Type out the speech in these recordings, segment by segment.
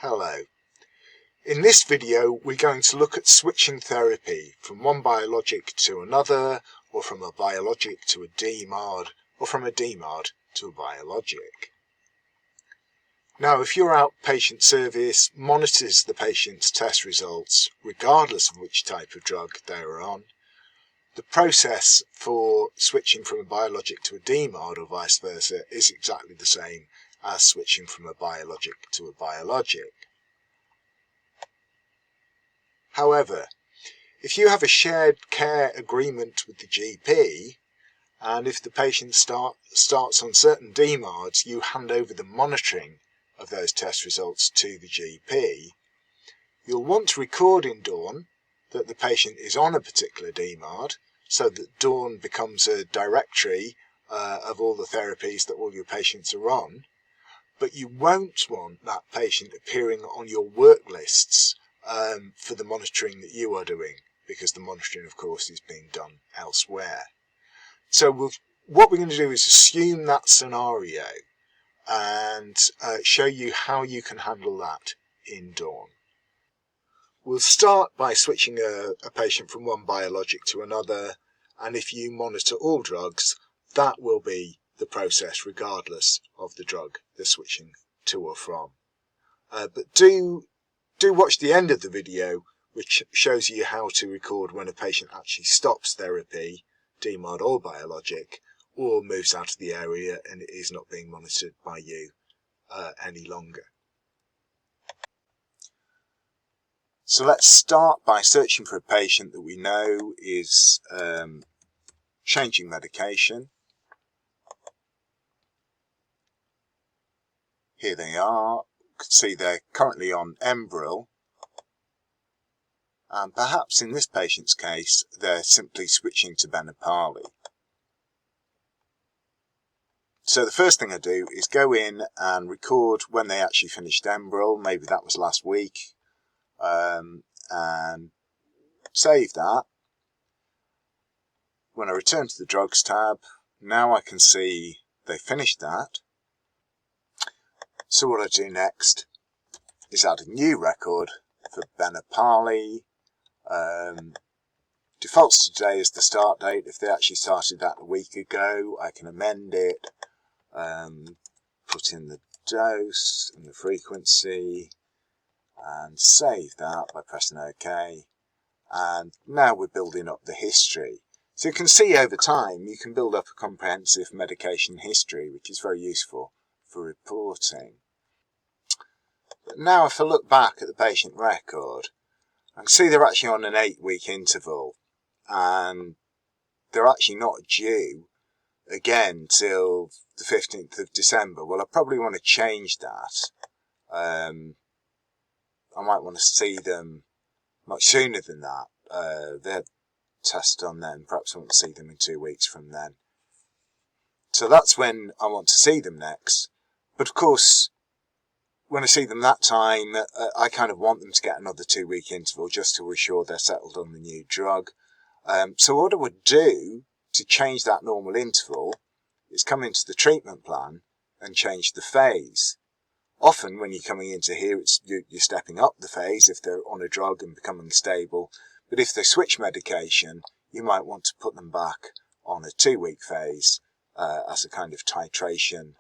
Hello. In this video we're going to look at switching therapy from one biologic to another, or from a biologic to a DMARD, or from a DMARD to a biologic. Now, if your outpatient service monitors the patient's test results regardless of which type of drug they are on, the process for switching from a biologic to a DMARD or vice versa is exactly the same as switching from a biologic to a biologic. However, if you have a shared care agreement with the GP, and if the patient starts on certain DMARDs, you hand over the monitoring of those test results to the GP, you'll want to record in Dawn that the patient is on a particular DMARD, so that Dawn becomes a directory of all the therapies that all your patients are on, but you won't want that patient appearing on your work lists for the monitoring that you are doing, because the monitoring, of course, is being done elsewhere. So what we're going to do is assume that scenario and show you how you can handle that in Dawn. We'll start by switching a patient from one biologic to another, and if you monitor all drugs, that will be the process regardless of the drug they're switching to or from. But do watch the end of the video, which shows you how to record when a patient actually stops therapy, DMARD or biologic, or moves out of the area and it is not being monitored by you any longer. So let's start by searching for a patient that we know is changing medication. Here they are. You can see they're currently on Enbrel. And perhaps in this patient's case, they're simply switching to Benapali. So the first thing I do is go in and record when they actually finished Enbrel. Maybe that was last week. And save that. When I return to the drugs tab, now I can see they finished that. So what I do next is add a new record for Benapali. Defaults to today as the start date. If they actually started that a week ago, I can amend it, put in the dose and the frequency, and save that by pressing OK. And now we're building up the history. So you can see over time you can build up a comprehensive medication history, which is very useful for reporting. But now if I look back at the patient record, I can see they're actually on an 8-week interval, and they're actually not due again till the 15th of December. Well, I probably want to change that. I might want to see them much sooner than that. They had tests on then, perhaps I want to see them in 2 weeks from then. So that's when I want to see them next. But of course, when I see them that time, I kind of want them to get another 2-week interval just to assure they're settled on the new drug. So what I would do to change that normal interval is come into the treatment plan and change the phase. Often when you're coming into here, you're stepping up the phase if they're on a drug and becoming stable. But if they switch medication, you might want to put them back on a 2-week phase as a kind of titration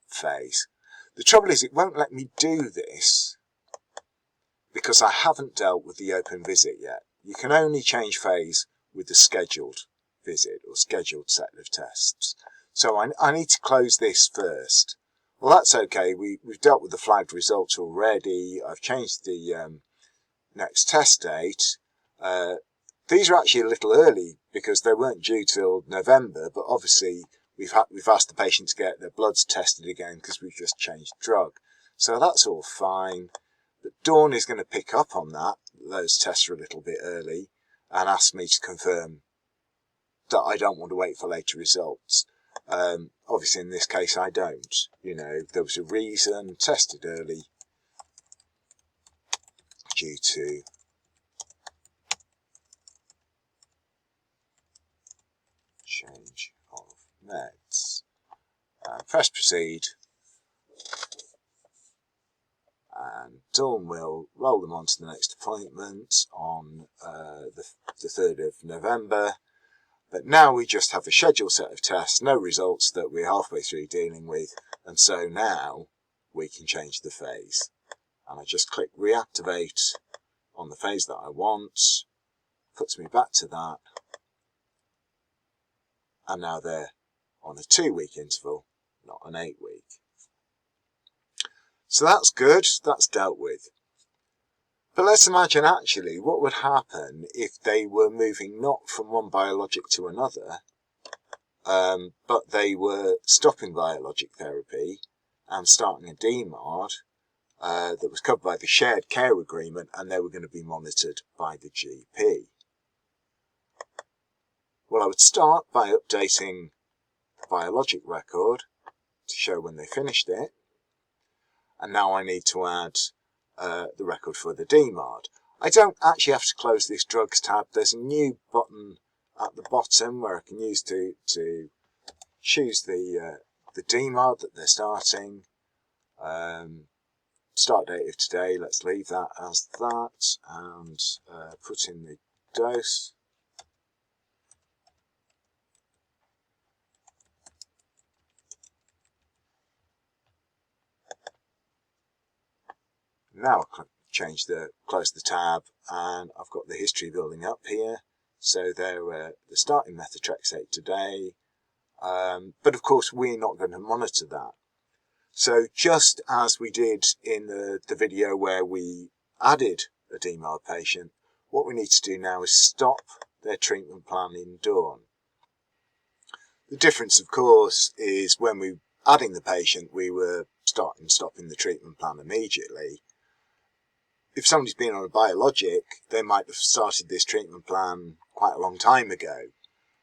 phase. The trouble is it won't let me do this because I haven't dealt with the open visit yet. You can only change phase with the scheduled visit or scheduled set of tests. So I need to close this first. Well, that's okay. We've dealt with the flagged results already. I've changed the next test date. These are actually a little early because they weren't due till November, but obviously we've asked the patient to get their bloods tested again because we've just changed drug. So that's all fine. But Dawn is going to pick up on that. Those tests are a little bit early and ask me to confirm that I don't want to wait for later results. Obviously in this case I don't. You know, there was a reason, tested early due to change of meds. Press proceed, and done. We'll roll them on to the next appointment on the 3rd of November. But now we just have a scheduled set of tests, no results that we're halfway through dealing with, and so now we can change the phase. And I just click reactivate on the phase that I want, puts me back to that, and now they're on a 2-week interval, not an 8-week. So that's good, that's dealt with. But let's imagine actually what would happen if they were moving not from one biologic to another, but they were stopping biologic therapy and starting a DMARD that was covered by the shared care agreement, and they were going to be monitored by the GP. Well, I would start by updating the biologic record to show when they finished it, and now I need to add the record for the DMARD. I don't actually have to close this drugs tab. There's a new button at the bottom where I can use to choose the DMARD that they're starting. Start date of today, let's leave that as that, and put in the dose. Now I close the tab, and I've got the history building up here. So they're starting methotrexate today, but of course we're not going to monitor that. So just as we did in the video where we added a DMARD patient, what we need to do now is stop their treatment plan in dawn. The difference, of course, is when we were adding the patient, we were stopping the treatment plan immediately. If somebody's been on a biologic, they might have started this treatment plan quite a long time ago.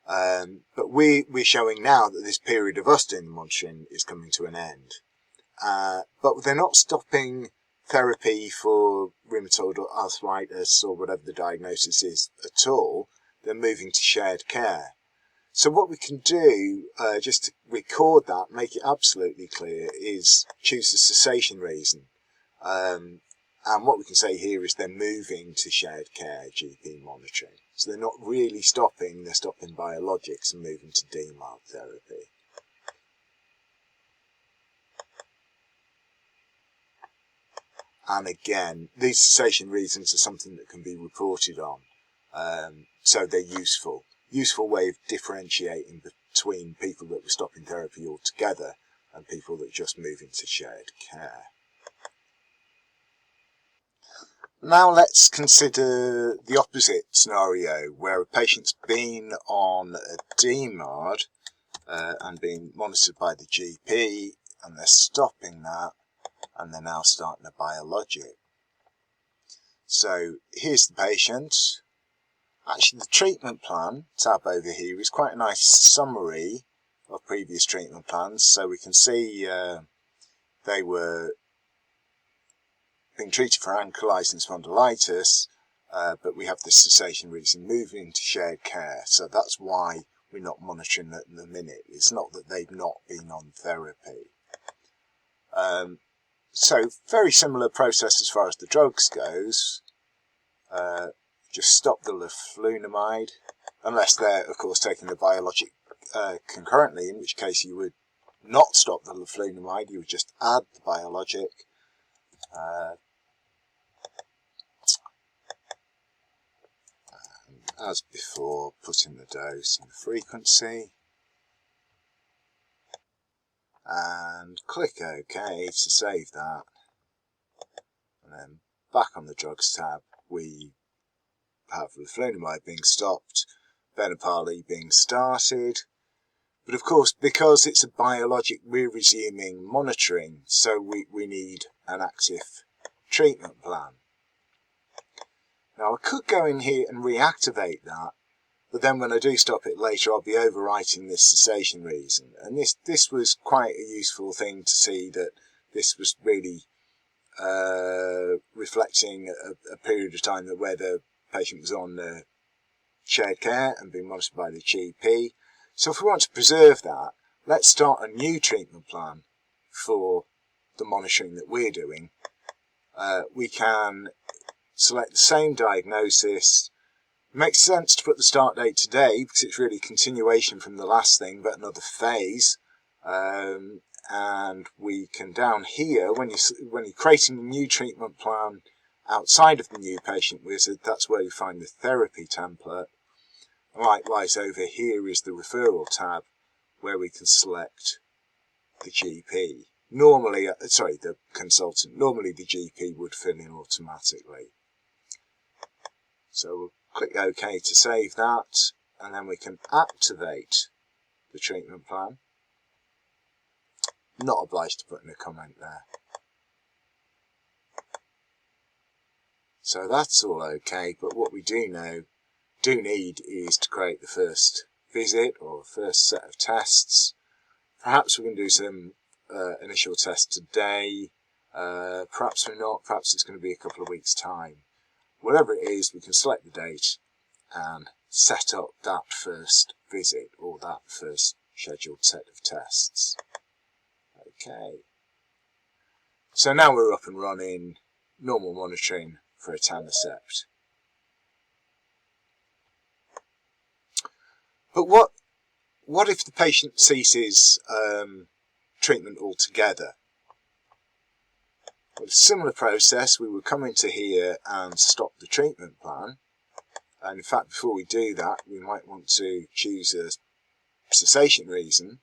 But we're showing now that this period of us doing the monitoring is coming to an end. But they're not stopping therapy for rheumatoid or arthritis or whatever the diagnosis is at all. They're moving to shared care. So what we can do, just to record that, make it absolutely clear, is choose the cessation reason. And what we can say here is they're moving to shared care GP monitoring. So they're not really stopping, they're stopping biologics and moving to DMARD therapy. And again, these cessation reasons are something that can be reported on. So they're useful. Useful way of differentiating between people that were stopping therapy altogether and people that are just moving to shared care. Now let's consider the opposite scenario, where a patient's been on a DMARD and being monitored by the GP, and they're stopping that, and they're now starting a biologic. So here's the patient. Actually, the treatment plan tab over here is quite a nice summary of previous treatment plans. So we can see they were being treated for ankylosing spondylitis, but we have this cessation reason moving to shared care. So that's why we're not monitoring at the minute. It's not that they've not been on therapy. So very similar process as far as the drugs goes. Just stop the leflunomide, unless they're of course taking the biologic concurrently, in which case you would not stop the leflunomide, you would just add the biologic. As before, put in the dose and the frequency, and click OK to save that, and then back on the drugs tab we have leflunomide being stopped, Benapali being started, but of course because it's a biologic we're resuming monitoring, so we need an active treatment plan. Now I could go in here and reactivate that, but then when I do stop it later I'll be overwriting this cessation reason, and this was quite a useful thing to see, that this was really reflecting a period of time where the patient was on shared care and being monitored by the GP. So if we want to preserve that, let's start a new treatment plan for the monitoring that we're doing. we can select the same diagnosis. It makes sense to put the start date today because it's really a continuation from the last thing, but another phase. And we can down here, when you're creating a new treatment plan outside of the new patient wizard, that's where you find the therapy template. Likewise, over here is the referral tab where we can select the GP. Normally, the consultant. Normally the GP would fill in automatically. So we'll click OK to save that, and then we can activate the treatment plan. Not obliged to put in a comment there. So that's all okay, but what we do need is to create the first visit or first set of tests. Perhaps we can do some initial tests today. Perhaps we're not. Perhaps it's going to be a couple of weeks' time. Whatever it is, we can select the date and set up that first visit or that first scheduled set of tests. Okay. So now we're up and running, normal monitoring for etanercept. But what if the patient ceases treatment altogether? With a similar process, we would come into here and stop the treatment plan. And in fact, before we do that, we might want to choose a cessation reason.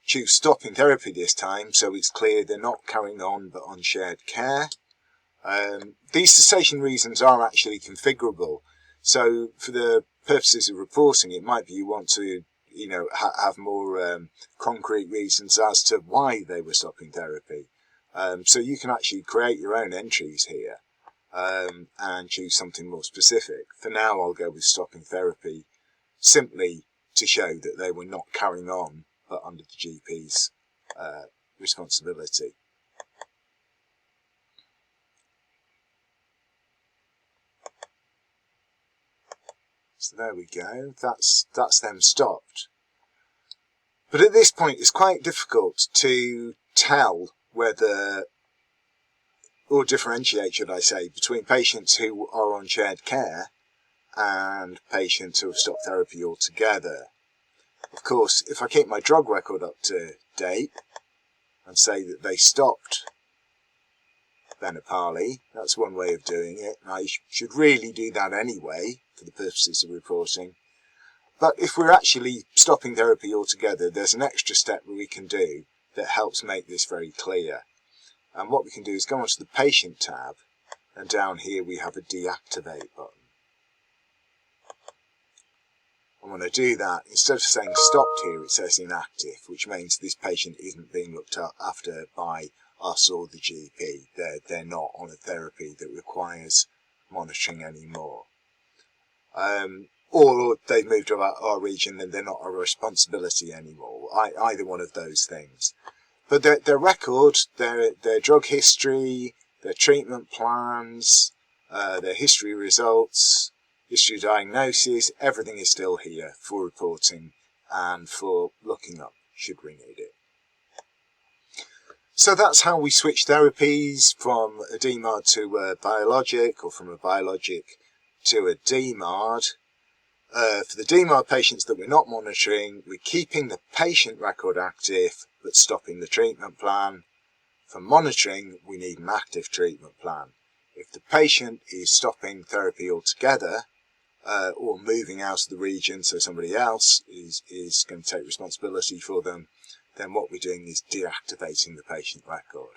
Choose stopping therapy this time, so it's clear they're not carrying on but on shared care. These cessation reasons are actually configurable. So for the purposes of reporting, it might be you want to have more concrete reasons as to why they were stopping therapy. So you can actually create your own entries here and choose something more specific. For now, I'll go with stopping therapy simply to show that they were not carrying on but under the GP's responsibility. So there we go, that's them stopped. But at this point it's quite difficult to tell whether, or differentiate should I say, between patients who are on shared care and patients who have stopped therapy altogether. Of course, if I keep my drug record up to date and say that they stopped Benapali, that's one way of doing it. I should really do that anyway for the purposes of reporting. But if we're actually stopping therapy altogether, there's an extra step that we can do that helps make this very clear. And what we can do is go onto the patient tab, and down here we have a deactivate button. And when I do that, instead of saying stopped here, it says inactive, which means this patient isn't being looked after by us or the GP. They're not on a therapy that requires monitoring anymore. Or they've moved to our region and they're not our responsibility anymore. Either one of those things. But their record, their drug history, their treatment plans, their history results, history diagnosis, everything is still here for reporting and for looking up should we need it. So that's how we switch therapies from a DMARD to a biologic, or from a biologic to a DMARD. For the DMARD patients that we're not monitoring, we're keeping the patient record active but stopping the treatment plan. For monitoring, we need an active treatment plan. If the patient is stopping therapy altogether or moving out of the region so somebody else is going to take responsibility for them, then what we're doing is deactivating the patient record.